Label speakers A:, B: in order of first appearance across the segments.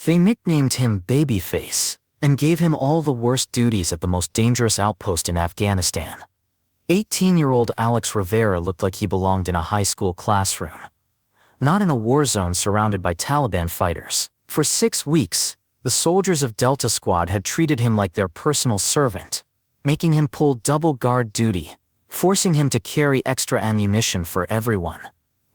A: They nicknamed him Babyface and gave him all the worst duties at the most dangerous outpost in Afghanistan. 18-year-old Alex Rivera looked like he belonged in a high school classroom, not in a war zone surrounded by Taliban fighters. For 6 weeks, the soldiers of Delta Squad had treated him like their personal servant, making him pull double guard duty, forcing him to carry extra ammunition for everyone,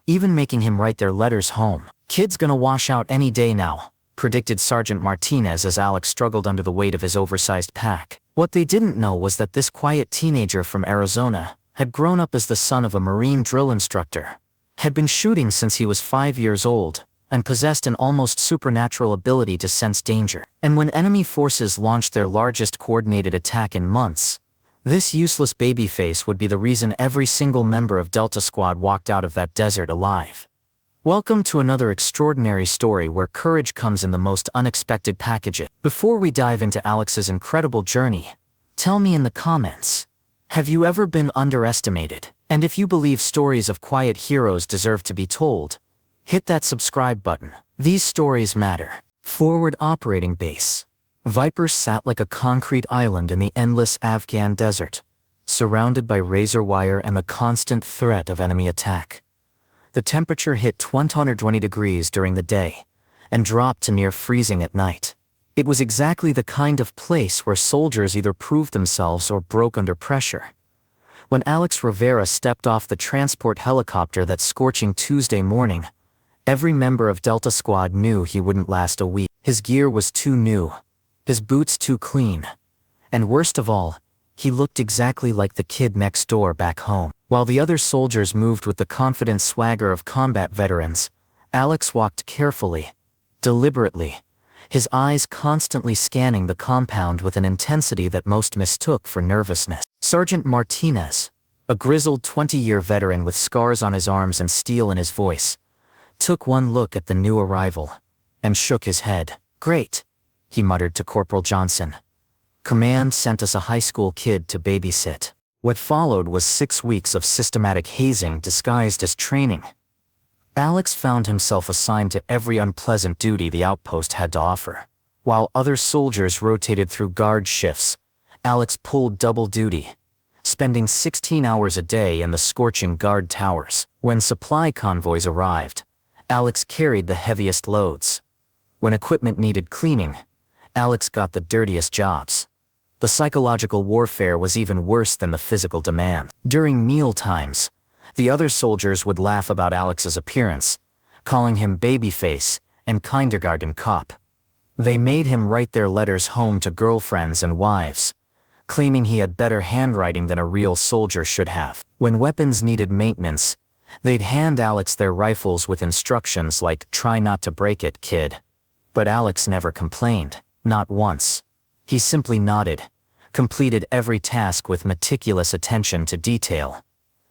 A: even making him write their letters home. "Kid's gonna wash out any day now," predicted Sergeant Martinez as Alex struggled under the weight of his oversized pack. What they didn't know was that this quiet teenager from Arizona had grown up as the son of a Marine drill instructor, had been shooting since he was 5 years old, and possessed an almost supernatural ability to sense danger. And when enemy forces launched their largest coordinated attack in months, this useless babyface would be the reason every single member of Delta Squad walked out of that desert alive. Welcome to another extraordinary story where courage comes in the most unexpected packages. Before we dive into Alex's incredible journey, tell me in the comments, have you ever been underestimated? And if you believe stories of quiet heroes deserve to be told, hit that subscribe button. These stories matter. Forward operating base. Vipers sat like a concrete island in the endless Afghan desert, surrounded by razor wire and the constant threat of enemy attack. The temperature hit 120 degrees during the day and dropped to near freezing at night. It was exactly the kind of place where soldiers either proved themselves or broke under pressure. When Alex Rivera stepped off the transport helicopter that scorching Tuesday morning, every member of Delta Squad knew he wouldn't last a week. His gear was too new, his boots too clean, and worst of all, he looked exactly like the kid next door back home. While the other soldiers moved with the confident swagger of combat veterans, Alex walked carefully, deliberately, his eyes constantly scanning the compound with an intensity that most mistook for nervousness. Sergeant Martinez, a grizzled 20-year veteran with scars on his arms and steel in his voice, took one look at the new arrival and shook his head. "Great," he muttered to Corporal Johnson. "Command sent us a high school kid to babysit." What followed was 6 weeks of systematic hazing disguised as training. Alex found himself assigned to every unpleasant duty the outpost had to offer. While other soldiers rotated through guard shifts, Alex pulled double duty, spending 16 hours a day in the scorching guard towers. When supply convoys arrived, Alex carried the heaviest loads. When equipment needed cleaning, Alex got the dirtiest jobs. The psychological warfare was even worse than the physical demand. During meal times, the other soldiers would laugh about Alex's appearance, calling him babyface and kindergarten cop. They made him write their letters home to girlfriends and wives, claiming he had better handwriting than a real soldier should have. When weapons needed maintenance, they'd hand Alex their rifles with instructions like, "Try not to break it, kid." But Alex never complained, not once. He simply nodded, completed every task with meticulous attention to detail,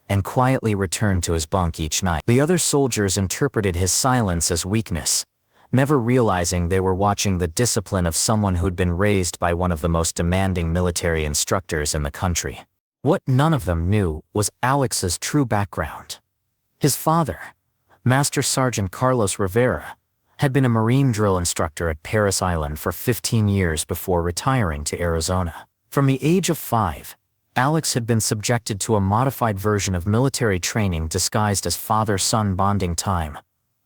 A: and quietly returned to his bunk each night. The other soldiers interpreted his silence as weakness, never realizing they were watching the discipline of someone who'd been raised by one of the most demanding military instructors in the country. What none of them knew was Alex's true background. His father, Master Sergeant Carlos Rivera, had been a Marine drill instructor at Parris Island for 15 years before retiring to Arizona. From the age of 5, Alex had been subjected to a modified version of military training disguised as father-son bonding time.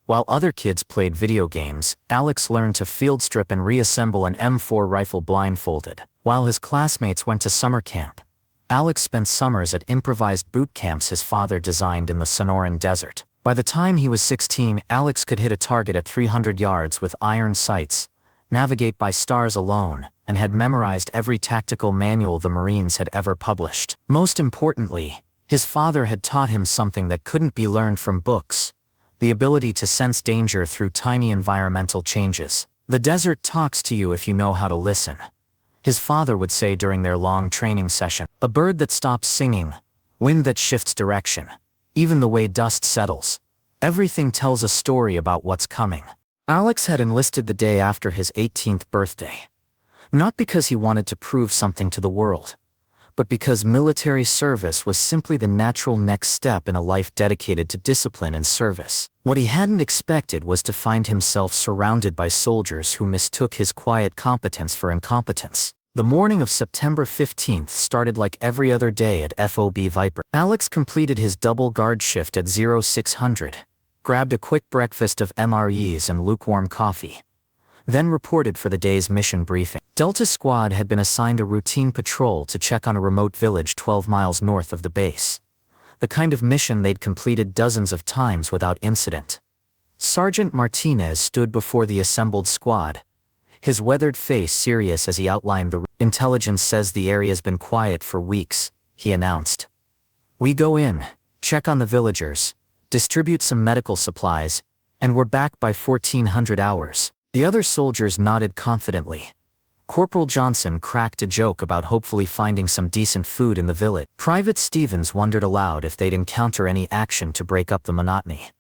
A: While other kids played video games, Alex learned to field strip and reassemble an M4 rifle blindfolded. While his classmates went to summer camp, Alex spent summers at improvised boot camps his father designed in the Sonoran Desert. By the time he was 16, Alex could hit a target at 300 yards with iron sights, navigate by stars alone, and had memorized every tactical manual the Marines had ever published. Most importantly, his father had taught him something that couldn't be learned from books: the ability to sense danger through tiny environmental changes. "The desert talks to you if you know how to listen," his father would say during their long training session. "A bird that stops singing, wind that shifts direction, even the way dust settles. Everything tells a story about what's coming." Alex had enlisted the day after his 18th birthday, not because he wanted to prove something to the world, but because military service was simply the natural next step in a life dedicated to discipline and service. What he hadn't expected was to find himself surrounded by soldiers who mistook his quiet competence for incompetence. The morning of September 15th started like every other day at FOB Viper. Alex completed his double guard shift at 0600, grabbed a quick breakfast of MREs and lukewarm coffee, then reported for the day's mission briefing. Delta Squad had been assigned a routine patrol to check on a remote village 12 miles north of the base, the kind of mission they'd completed dozens of times without incident. Sergeant Martinez stood before the assembled squad, his weathered face serious as he outlined the intelligence says the area's been quiet for weeks, he announced. We go in, check on the villagers, distribute some medical supplies, and we're back by 1400 hours. The other soldiers nodded confidently. Corporal Johnson cracked a joke about hopefully finding some decent food in the village. Private Stevens wondered aloud if they'd encounter any action to break up the monotony.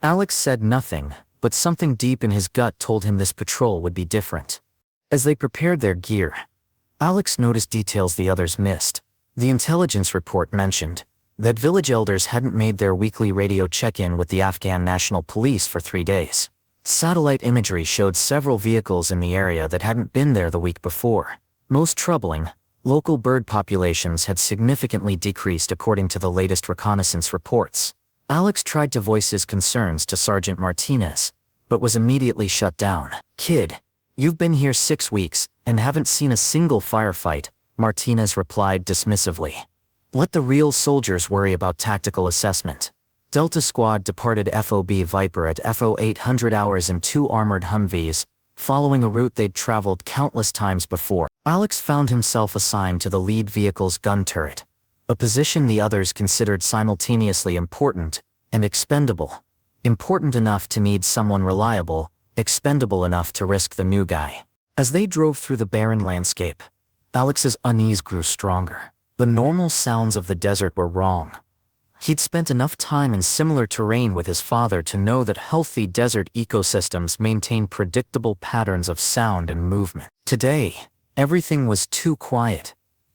A: Alex said nothing, but something deep in his gut told him this patrol would be different. As they prepared their gear, Alex noticed details the others missed. The intelligence report mentioned that village elders hadn't made their weekly radio check-in with the Afghan National Police for 3 days. Satellite imagery showed several vehicles in the area that hadn't been there the week before. Most troubling, local bird populations had significantly decreased according to the latest reconnaissance reports. Alex tried to voice his concerns to Sergeant Martinez, but was immediately shut down. Kid, you've been here 6 weeks and haven't seen a single firefight, Martinez replied dismissively. Let the real soldiers worry about tactical assessment. Delta Squad departed FOB Viper at FO 800 hours in 2 armored Humvees, following a route they'd traveled countless times before. Alex found himself assigned to the lead vehicle's gun turret, a position the others considered simultaneously important and expendable. Important enough to need someone reliable, expendable enough to risk the new guy. As they drove through the barren landscape, Alex's unease grew stronger. The normal sounds of the desert were wrong. He'd spent enough time in similar terrain with his father to know that healthy desert ecosystems maintain predictable patterns of sound and movement. Today, everything was too quiet.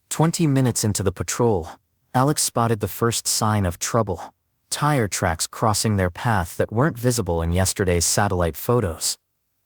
A: 20 minutes into the patrol, Alex spotted the first sign of trouble. Tire tracks crossing their path that weren't visible in yesterday's satellite photos.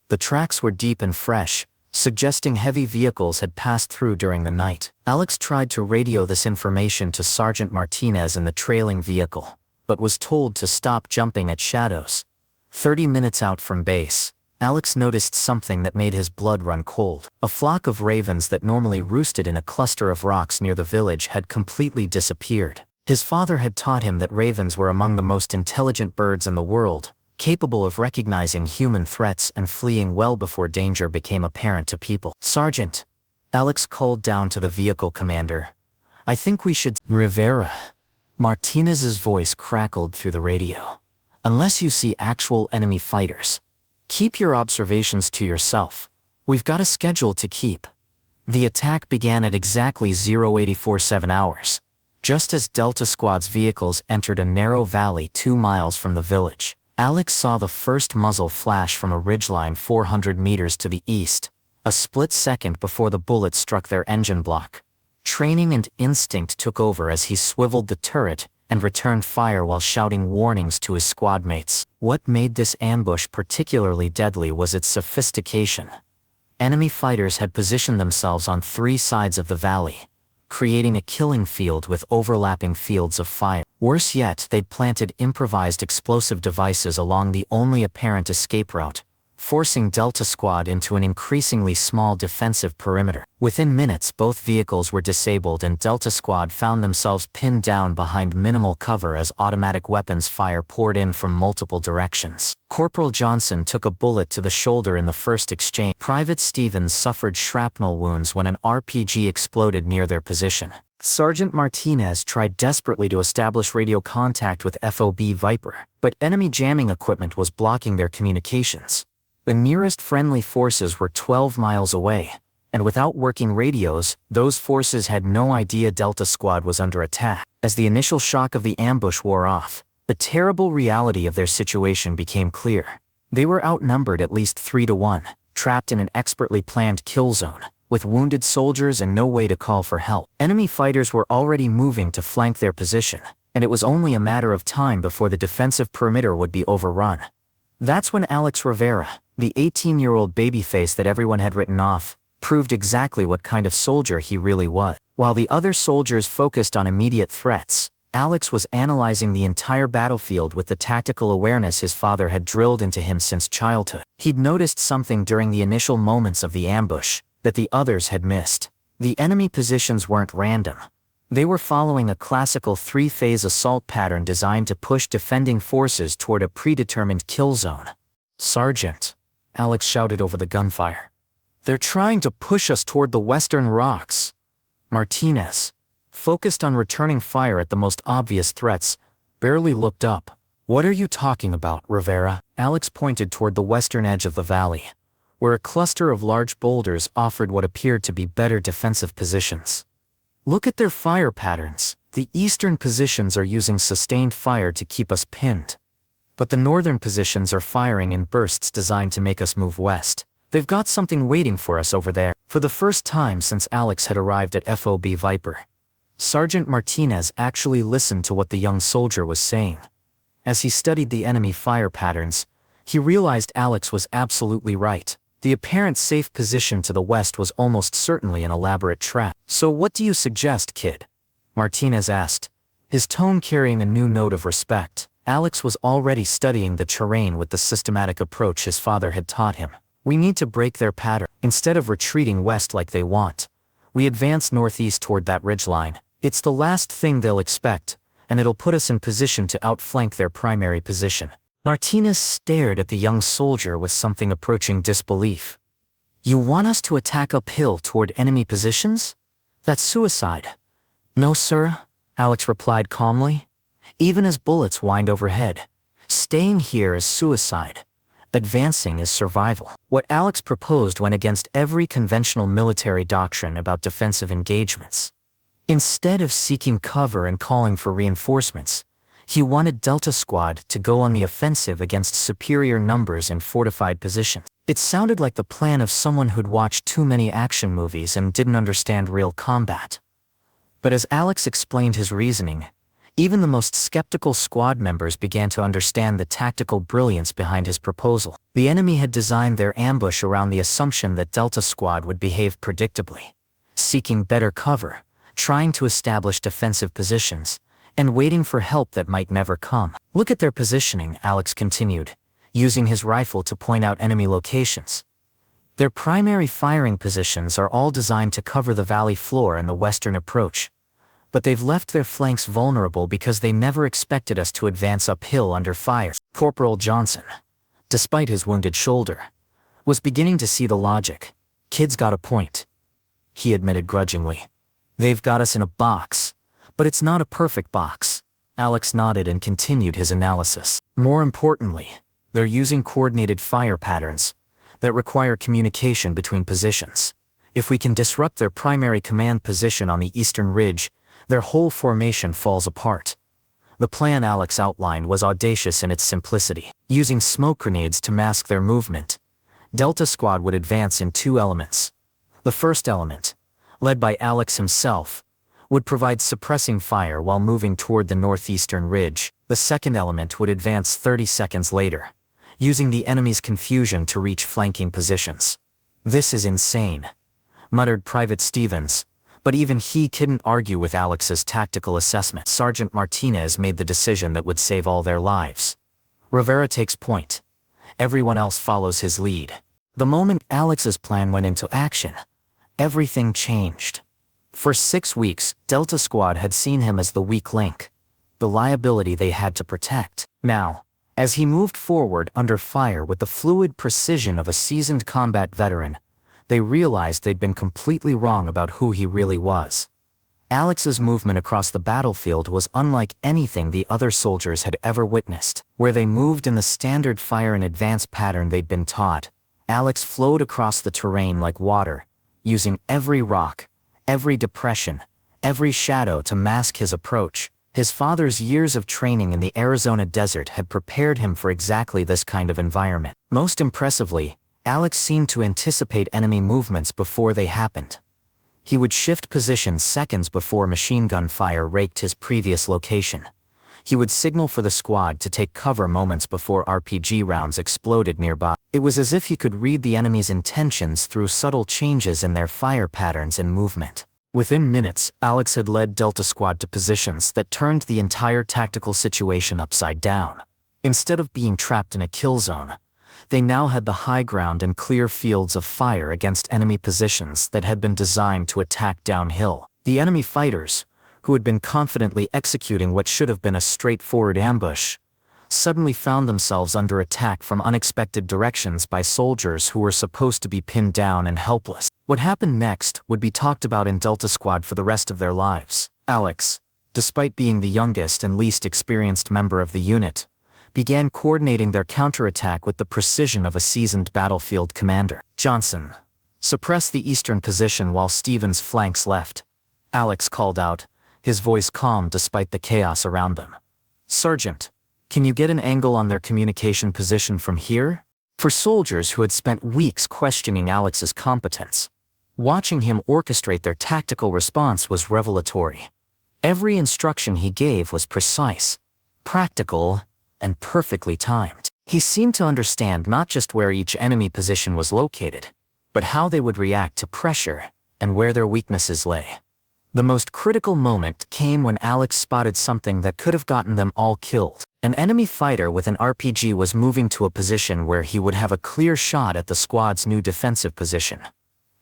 A: The tracks were deep and fresh, suggesting heavy vehicles had passed through during the night. Alex tried to radio this information to Sergeant Martinez in the trailing vehicle, but was told to stop jumping at shadows. 30 minutes out from base, Alex noticed something that made his blood run cold. A flock of ravens that normally roosted in a cluster of rocks near the village had completely disappeared. His father had taught him that ravens were among the most intelligent birds in the world, capable of recognizing human threats and fleeing well before danger became apparent to people. Sergeant, Alex called down to the vehicle commander. I think we should... Rivera. Martinez's voice crackled through the radio. Unless you see actual enemy fighters, keep your observations to yourself. We've got a schedule to keep. The attack began at exactly 0847 hours, just as Delta Squad's vehicles entered a narrow valley 2 miles from the village. Alex saw the first muzzle flash from a ridgeline 400 meters to the east, a split second before the bullet struck their engine block. Training and instinct took over as he swiveled the turret and returned fire while shouting warnings to his squad mates. What made this ambush particularly deadly was its sophistication. Enemy fighters had positioned themselves on 3 sides of the valley, creating a killing field with overlapping fields of fire. Worse yet, they'd planted improvised explosive devices along the only apparent escape route, forcing Delta Squad into an increasingly small defensive perimeter. Within minutes, both vehicles were disabled and Delta Squad found themselves pinned down behind minimal cover as automatic weapons fire poured in from multiple directions. Corporal Johnson took a bullet to the shoulder in the first exchange. Private Stevens suffered shrapnel wounds when an RPG exploded near their position. Sergeant Martinez tried desperately to establish radio contact with FOB Viper, but enemy jamming equipment was blocking their communications. The nearest friendly forces were 12 miles away, and without working radios, those forces had no idea Delta Squad was under attack. As the initial shock of the ambush wore off, the terrible reality of their situation became clear. They were outnumbered at least 3 to 1, trapped in an expertly planned kill zone, with wounded soldiers and no way to call for help. Enemy fighters were already moving to flank their position, and it was only a matter of time before the defensive perimeter would be overrun. That's when Alex Rivera, the 18-year-old babyface that everyone had written off, proved exactly what kind of soldier he really was. While the other soldiers focused on immediate threats, Alex was analyzing the entire battlefield with the tactical awareness his father had drilled into him since childhood. He'd noticed something during the initial moments of the ambush that the others had missed. The enemy positions weren't random. They were following a classical three-phase assault pattern designed to push defending forces toward a predetermined kill zone. "Sergeant," Alex shouted over the gunfire. "They're trying to push us toward the western rocks." Martinez, focused on returning fire at the most obvious threats, barely looked up. "What are you talking about, Rivera?" Alex pointed toward the western edge of the valley, where a cluster of large boulders offered what appeared to be better defensive positions. "Look at their fire patterns. The eastern positions are using sustained fire to keep us pinned. But the northern positions are firing in bursts designed to make us move west. They've got something waiting for us over there." For the first time since Alex had arrived at FOB Viper, Sergeant Martinez actually listened to what the young soldier was saying. As he studied the enemy fire patterns, he realized Alex was absolutely right. The apparent safe position to the west was almost certainly an elaborate trap. "So what do you suggest, kid?" Martinez asked, his tone carrying a new note of respect. Alex was already studying the terrain with the systematic approach his father had taught him. "We need to break their pattern. Instead of retreating west like they want, we advance northeast toward that ridgeline. It's the last thing they'll expect, and it'll put us in position to outflank their primary position." Martinez stared at the young soldier with something approaching disbelief. "You want us to attack uphill toward enemy positions? That's suicide." "No, sir," Alex replied calmly. "Even as bullets whined overhead, staying here is suicide. Advancing is survival." What Alex proposed went against every conventional military doctrine about defensive engagements. Instead of seeking cover and calling for reinforcements, he wanted Delta Squad to go on the offensive against superior numbers in fortified positions. It sounded like the plan of someone who'd watched too many action movies and didn't understand real combat. But as Alex explained his reasoning, even the most skeptical squad members began to understand the tactical brilliance behind his proposal. The enemy had designed their ambush around the assumption that Delta Squad would behave predictably, seeking better cover, trying to establish defensive positions, and waiting for help that might never come. "Look at their positioning," Alex continued, using his rifle to point out enemy locations. "Their primary firing positions are all designed to cover the valley floor and the western approach, but they've left their flanks vulnerable because they never expected us to advance uphill under fire." Corporal Johnson, despite his wounded shoulder, was beginning to see the logic. "Kid's got a point," he admitted grudgingly. "They've got us in a box, but it's not a perfect box." Alex nodded and continued his analysis. "More importantly, they're using coordinated fire patterns that require communication between positions. If we can disrupt their primary command position on the eastern ridge, their whole formation falls apart." The plan Alex outlined was audacious in its simplicity. Using smoke grenades to mask their movement, Delta Squad would advance in two elements. The first element, led by Alex himself, would provide suppressing fire while moving toward the northeastern ridge. The second element would advance 30 seconds later, using the enemy's confusion to reach flanking positions. "This is insane," muttered Private Stevens, but even he couldn't argue with Alex's tactical assessment. Sergeant Martinez made the decision that would save all their lives. Rivera takes point. Everyone else follows his lead. The moment Alex's plan went into action, everything changed. For 6 weeks, Delta Squad had seen him as the weak link, the liability they had to protect. Now, as he moved forward under fire with the fluid precision of a seasoned combat veteran, they realized they'd been completely wrong about who he really was. Alex's movement across the battlefield was unlike anything the other soldiers had ever witnessed. Where they moved in the standard fire and advance pattern they'd been taught, Alex flowed across the terrain like water, using every rock, every depression, every shadow to mask his approach. His father's years of training in the Arizona desert had prepared him for exactly this kind of environment. Most impressively, Alex seemed to anticipate enemy movements before they happened. He would shift positions seconds before machine gun fire raked his previous location. He would signal for the squad to take cover moments before RPG rounds exploded nearby. It was as if he could read the enemy's intentions through subtle changes in their fire patterns and movement. Within minutes, Alex had led Delta Squad to positions that turned the entire tactical situation upside down. Instead of being trapped in a kill zone, they now had the high ground and clear fields of fire against enemy positions that had been designed to attack downhill. The enemy fighters, who had been confidently executing what should have been a straightforward ambush, suddenly found themselves under attack from unexpected directions by soldiers who were supposed to be pinned down and helpless. What happened next would be talked about in Delta Squad for the rest of their lives. Alex, despite being the youngest and least experienced member of the unit, began coordinating their counterattack with the precision of a seasoned battlefield commander. Johnson, suppress the eastern position while Stevens flanks left, Alex called out, his voice calm despite the chaos around them. Sergeant, can you get an angle on their communication position from here? For soldiers who had spent weeks questioning Alex's competence, watching him orchestrate their tactical response was revelatory. Every instruction he gave was precise, practical, and perfectly timed. He seemed to understand not just where each enemy position was located, but how they would react to pressure and where their weaknesses lay. The most critical moment came when Alex spotted something that could have gotten them all killed. An enemy fighter with an RPG was moving to a position where he would have a clear shot at the squad's new defensive position.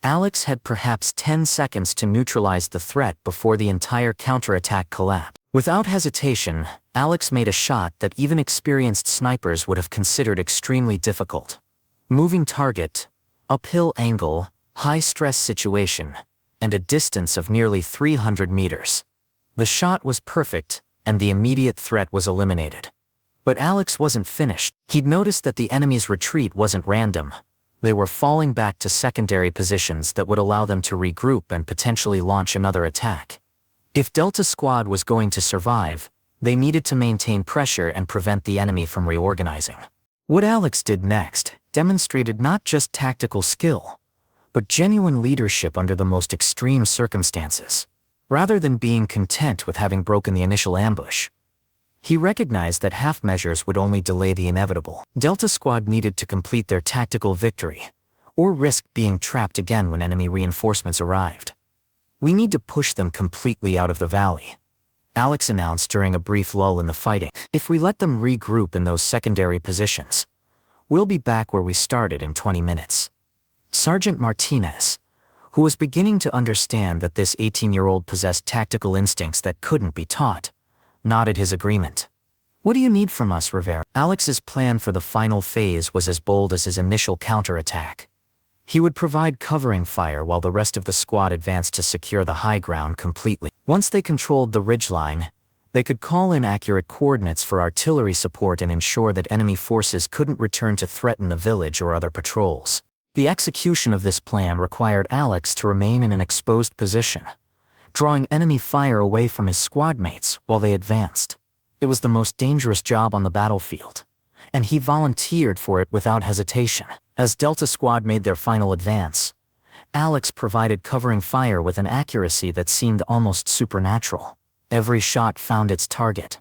A: Alex had perhaps 10 seconds to neutralize the threat before the entire counterattack collapsed. Without hesitation, Alex made a shot that even experienced snipers would have considered extremely difficult. Moving target, uphill angle, high-stress situation, and a distance of nearly 300 meters. The shot was perfect, and the immediate threat was eliminated. But Alex wasn't finished. He'd noticed that the enemy's retreat wasn't random. They were falling back to secondary positions that would allow them to regroup and potentially launch another attack. If Delta Squad was going to survive, they needed to maintain pressure and prevent the enemy from reorganizing. What Alex did next demonstrated not just tactical skill, but genuine leadership under the most extreme circumstances. Rather than being content with having broken the initial ambush, he recognized that half measures would only delay the inevitable. Delta Squad needed to complete their tactical victory, or risk being trapped again when enemy reinforcements arrived. We need to push them completely out of the valley, Alex announced during a brief lull in the fighting. If we let them regroup in those secondary positions, we'll be back where we started in 20 minutes. Sergeant Martinez, who was beginning to understand that this 18-year-old possessed tactical instincts that couldn't be taught, nodded his agreement. What do you need from us, Rivera? Alex's plan for the final phase was as bold as his initial counterattack. He would provide covering fire while the rest of the squad advanced to secure the high ground completely. Once they controlled the ridgeline, they could call in accurate coordinates for artillery support and ensure that enemy forces couldn't return to threaten the village or other patrols. The execution of this plan required Alex to remain in an exposed position, drawing enemy fire away from his squad mates while they advanced. It was the most dangerous job on the battlefield, and he volunteered for it without hesitation. As Delta Squad made their final advance, Alex provided covering fire with an accuracy that seemed almost supernatural. Every shot found its target.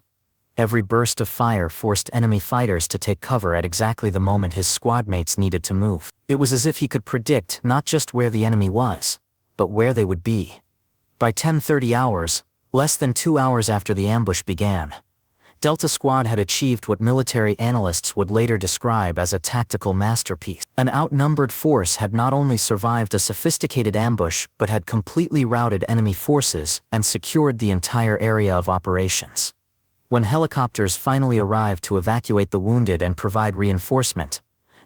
A: Every burst of fire forced enemy fighters to take cover at exactly the moment his squad mates needed to move. It was as if he could predict not just where the enemy was, but where they would be. By 10:30 hours, less than 2 hours after the ambush began, Delta Squad had achieved what military analysts would later describe as a tactical masterpiece. An outnumbered force had not only survived a sophisticated ambush but had completely routed enemy forces and secured the entire area of operations. When helicopters finally arrived to evacuate the wounded and provide reinforcement,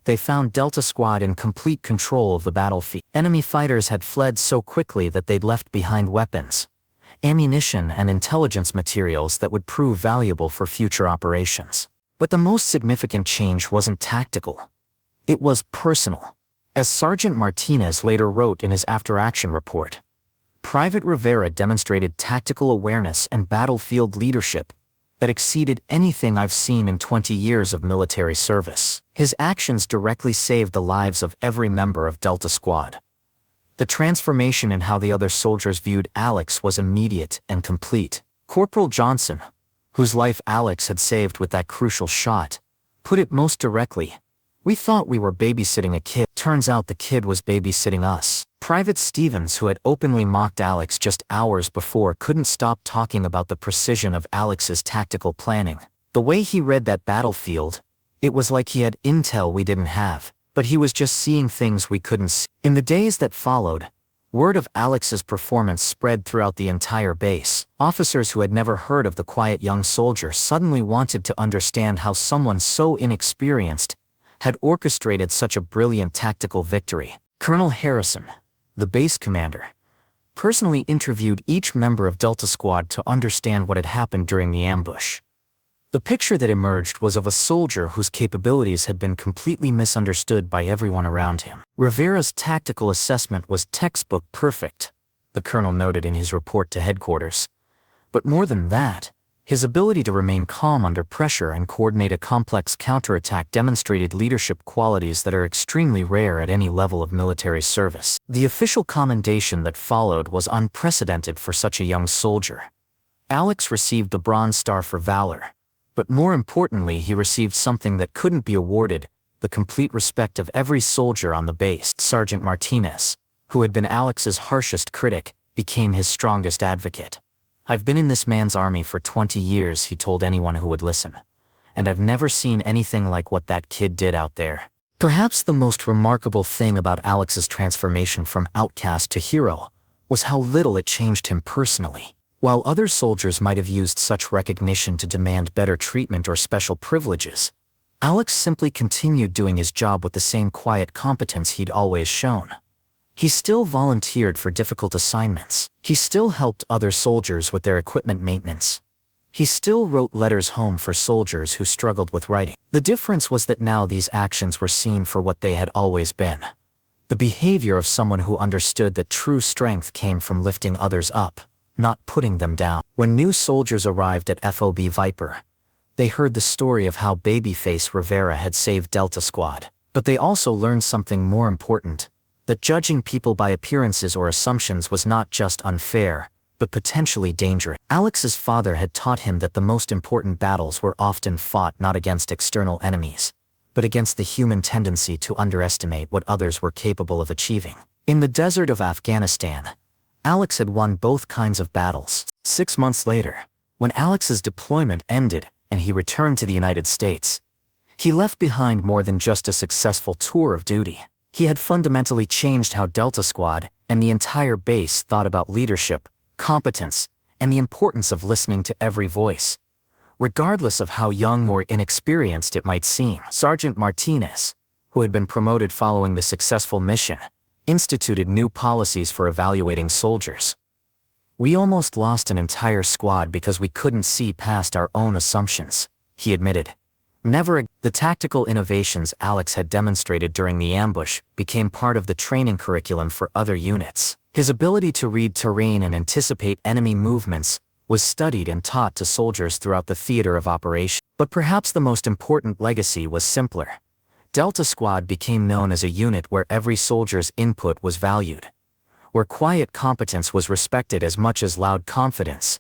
A: they found Delta Squad in complete control of the battlefield. Enemy fighters had fled so quickly that they'd left behind weapons, ammunition, and intelligence materials that would prove valuable for future operations. But the most significant change wasn't tactical. It was personal. As Sergeant Martinez later wrote in his after-action report, Private Rivera demonstrated tactical awareness and battlefield leadership that exceeded anything I've seen in 20 years of military service. His actions directly saved the lives of every member of Delta Squad. The transformation in how the other soldiers viewed Alex was immediate and complete. Corporal Johnson, whose life Alex had saved with that crucial shot, put it most directly. "We thought we were babysitting a kid. Turns out the kid was babysitting us." Private Stevens, who had openly mocked Alex just hours before, couldn't stop talking about the precision of Alex's tactical planning. The way he read that battlefield, it was like he had intel we didn't have, but he was just seeing things we couldn't see. In the days that followed, word of Alex's performance spread throughout the entire base. Officers who had never heard of the quiet young soldier suddenly wanted to understand how someone so inexperienced had orchestrated such a brilliant tactical victory. Colonel Harrison, the base commander, personally interviewed each member of Delta Squad to understand what had happened during the ambush. The picture that emerged was of a soldier whose capabilities had been completely misunderstood by everyone around him. Rivera's tactical assessment was textbook perfect, the colonel noted in his report to headquarters. But more than that, his ability to remain calm under pressure and coordinate a complex counterattack demonstrated leadership qualities that are extremely rare at any level of military service. The official commendation that followed was unprecedented for such a young soldier. Alex received the Bronze Star for valor, but more importantly, he received something that couldn't be awarded: the complete respect of every soldier on the base. Sergeant Martinez, who had been Alex's harshest critic, became his strongest advocate. "I've been in this man's army for 20 years, he told anyone who would listen, "and I've never seen anything like what that kid did out there." Perhaps the most remarkable thing about Alex's transformation from outcast to hero was how little it changed him personally. While other soldiers might have used such recognition to demand better treatment or special privileges, Alex simply continued doing his job with the same quiet competence he'd always shown. He still volunteered for difficult assignments. He still helped other soldiers with their equipment maintenance. He still wrote letters home for soldiers who struggled with writing. The difference was that now these actions were seen for what they had always been: the behavior of someone who understood that true strength came from lifting others up, not putting them down. When new soldiers arrived at FOB Viper, they heard the story of how Babyface Rivera had saved Delta Squad. But they also learned something more important: that judging people by appearances or assumptions was not just unfair, but potentially dangerous. Alex's father had taught him that the most important battles were often fought not against external enemies, but against the human tendency to underestimate what others were capable of achieving. In the desert of Afghanistan, Alex had won both kinds of battles. 6 months later, when Alex's deployment ended and he returned to the United States, he left behind more than just a successful tour of duty. He had fundamentally changed how Delta Squad and the entire base thought about leadership, competence, and the importance of listening to every voice, regardless of how young or inexperienced it might seem. Sergeant Martinez, who had been promoted following the successful mission, instituted new policies for evaluating soldiers. "We almost lost an entire squad because we couldn't see past our own assumptions," he admitted. The tactical innovations Alex had demonstrated during the ambush became part of the training curriculum for other units. His ability to read terrain and anticipate enemy movements was studied and taught to soldiers throughout the theater of operation. But perhaps the most important legacy was simpler. Delta Squad became known as a unit where every soldier's input was valued, where quiet competence was respected as much as loud confidence,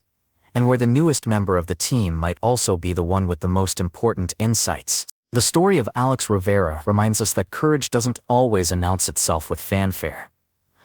A: and where the newest member of the team might also be the one with the most important insights. The story of Alex Rivera reminds us that courage doesn't always announce itself with fanfare.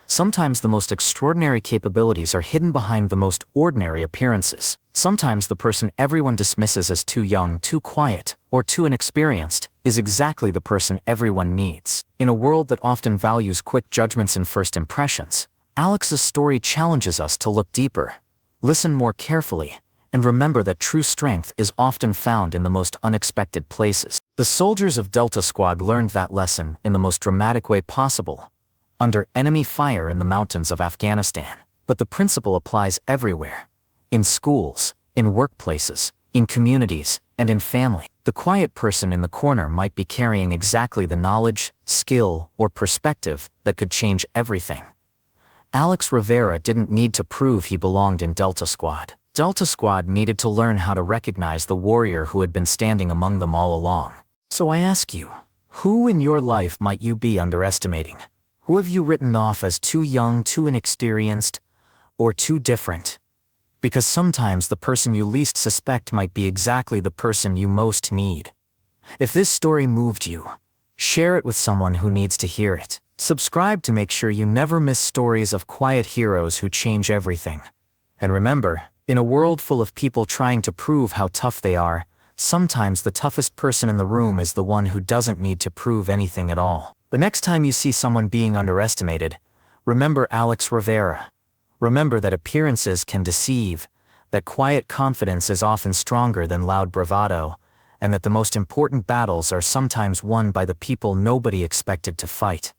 A: Sometimes the most extraordinary capabilities are hidden behind the most ordinary appearances. Sometimes the person everyone dismisses as too young, too quiet, or too inexperienced is exactly the person everyone needs. In a world that often values quick judgments and first impressions, Alex's story challenges us to look deeper, listen more carefully, and remember that true strength is often found in the most unexpected places. The soldiers of Delta Squad learned that lesson in the most dramatic way possible, under enemy fire in the mountains of Afghanistan. But the principle applies everywhere: in schools, in workplaces, in communities, and in family. The quiet person in the corner might be carrying exactly the knowledge, skill, or perspective that could change everything. Alex Rivera didn't need to prove he belonged in Delta Squad. Delta Squad needed to learn how to recognize the warrior who had been standing among them all along. So I ask you, who in your life might you be underestimating? Who have you written off as too young, too inexperienced, or too different? Because sometimes the person you least suspect might be exactly the person you most need. If this story moved you, share it with someone who needs to hear it. Subscribe to make sure you never miss stories of quiet heroes who change everything. And remember, in a world full of people trying to prove how tough they are, sometimes the toughest person in the room is the one who doesn't need to prove anything at all. The next time you see someone being underestimated, remember Alex Rivera. Remember that appearances can deceive, that quiet confidence is often stronger than loud bravado, and that the most important battles are sometimes won by the people nobody expected to fight.